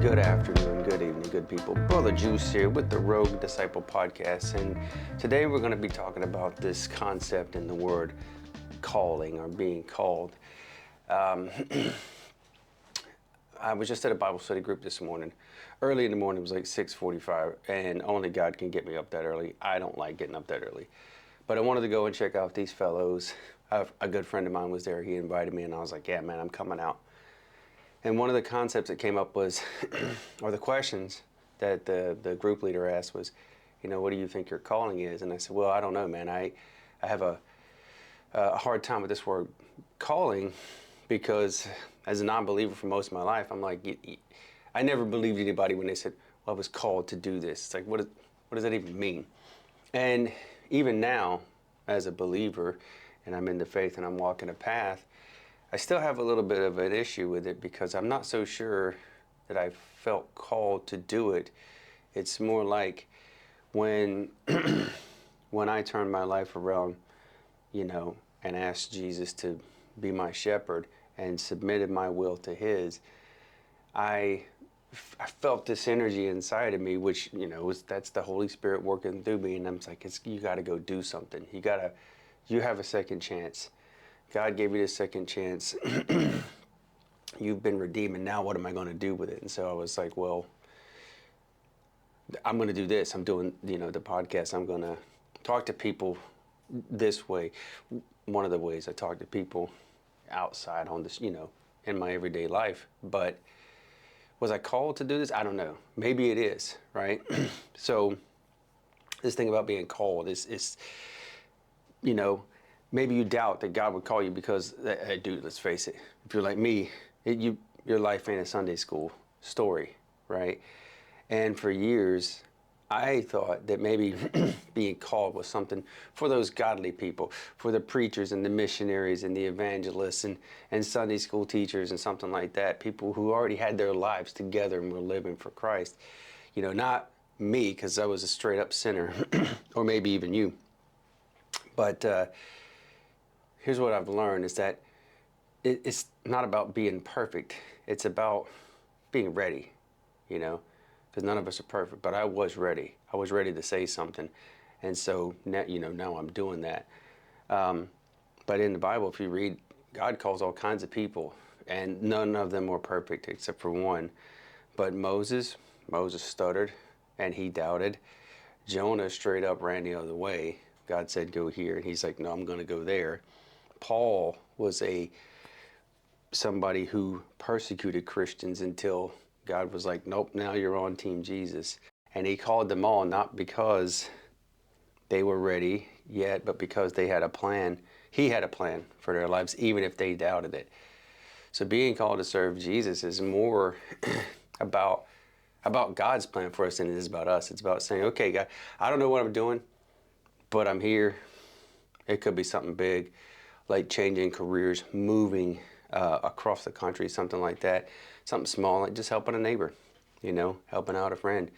Good afternoon, good evening, good people. Brother Juice here with the Rogue Disciple Podcast, and today we're going to be talking about this concept in the word calling or being called. I was just at a Bible study group this morning. Early in the morning, it was like 6:45, and only God can get me up that early. I don't like getting up that early. But I wanted to go and check out these fellows. A good friend of mine was there. He invited me, and I was like, yeah, man, I'm coming out. And one of the concepts that came up was, or the questions that the group leader asked was, what do you think your calling is? And I said, well, I don't know, man. I have a hard time with this word calling because as a non-believer for most of my life, I'm like, I never believed anybody when they said, well, I was called to do this. It's like, what does that even mean? And even now, as a believer, and I'm in the faith and I'm walking a path, I still have a little bit of an issue with it because I'm not so sure that I felt called to do it. It's more like when when I turned my life around, and asked Jesus to be my shepherd and submitted my will to his, I felt this energy inside of me, which, that's the Holy Spirit working through me. And I'm like, you got to go do something. You have a second chance. God gave you this second chance. You've been redeemed, and now what am I going to do with it? And so I was like, well, I'm going to do this. I'm doing, the podcast. I'm going to talk to people this way. One of the ways I talk to people outside on this, in my everyday life. But was I called to do this? I don't know. Maybe it is, right? So this thing about being called is maybe you doubt that God would call you because, hey, dude, let's face it. If you're like me, your life ain't a Sunday school story, right? And for years, I thought that maybe being called was something for those godly people, for the preachers and the missionaries and the evangelists and Sunday school teachers and something like that, people who already had their lives together and were living for Christ. Not me, because I was a straight up sinner, or maybe even you. But here's what I've learned is that it's not about being perfect. It's about being ready, because none of us are perfect. But I was ready. I was ready to say something. And so, now, now I'm doing that. But in the Bible, if you read, God calls all kinds of people, and none of them were perfect except for one. But Moses stuttered, and he doubted. Jonah straight up ran the other way. God said, go here. And he's like, no, I'm going to go there. Paul was somebody who persecuted Christians until God was like, nope, now you're on Team Jesus. And he called them all not because they were ready yet, but because they had a plan. He had a plan for their lives, even if they doubted it. So being called to serve Jesus is more about God's plan for us than it is about us. It's about saying, okay, God, I don't know what I'm doing, but I'm here. It could be something big, like changing careers, moving across the country, something like that. Something small, like just helping a neighbor, helping out a friend.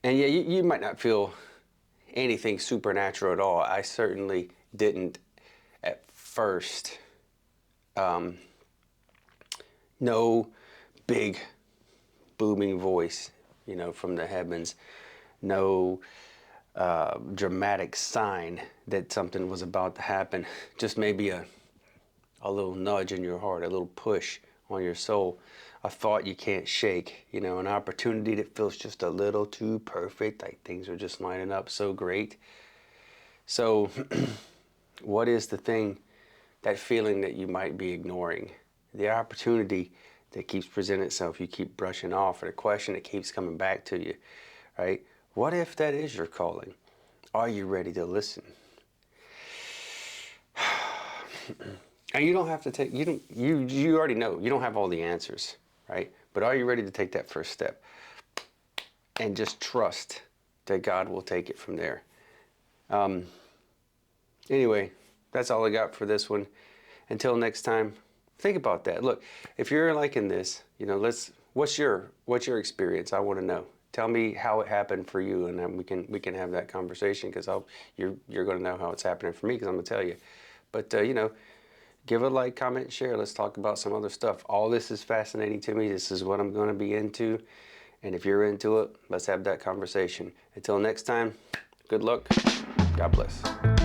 And yeah, you might not feel anything supernatural at all. I certainly didn't at first. No big booming voice, from the heavens. No dramatic sign that something was about to happen. Just maybe a little nudge in your heart, a little push on your soul, a thought you can't shake, an opportunity that feels just a little too perfect, like things are just lining up so great. So what is the thing, that feeling that you might be ignoring? The opportunity that keeps presenting itself, you keep brushing off, or the question that keeps coming back to you, right? What if that is your calling? Are you ready to listen? And you don't have to take, you already know, you don't have all the answers, right? But are you ready to take that first step? And just trust that God will take it from there. Anyway, that's all I got for this one. Until next time, think about that. Look, if you're liking this, what's your experience? I want to know. Tell me how it happened for you, and then we can have that conversation, because you're going to know how it's happening for me, because I'm going to tell you. But give a like, comment, share. Let's talk about some other stuff. All this is fascinating to me. This is what I'm going to be into. And if you're into it, let's have that conversation. Until next time, good luck. God bless.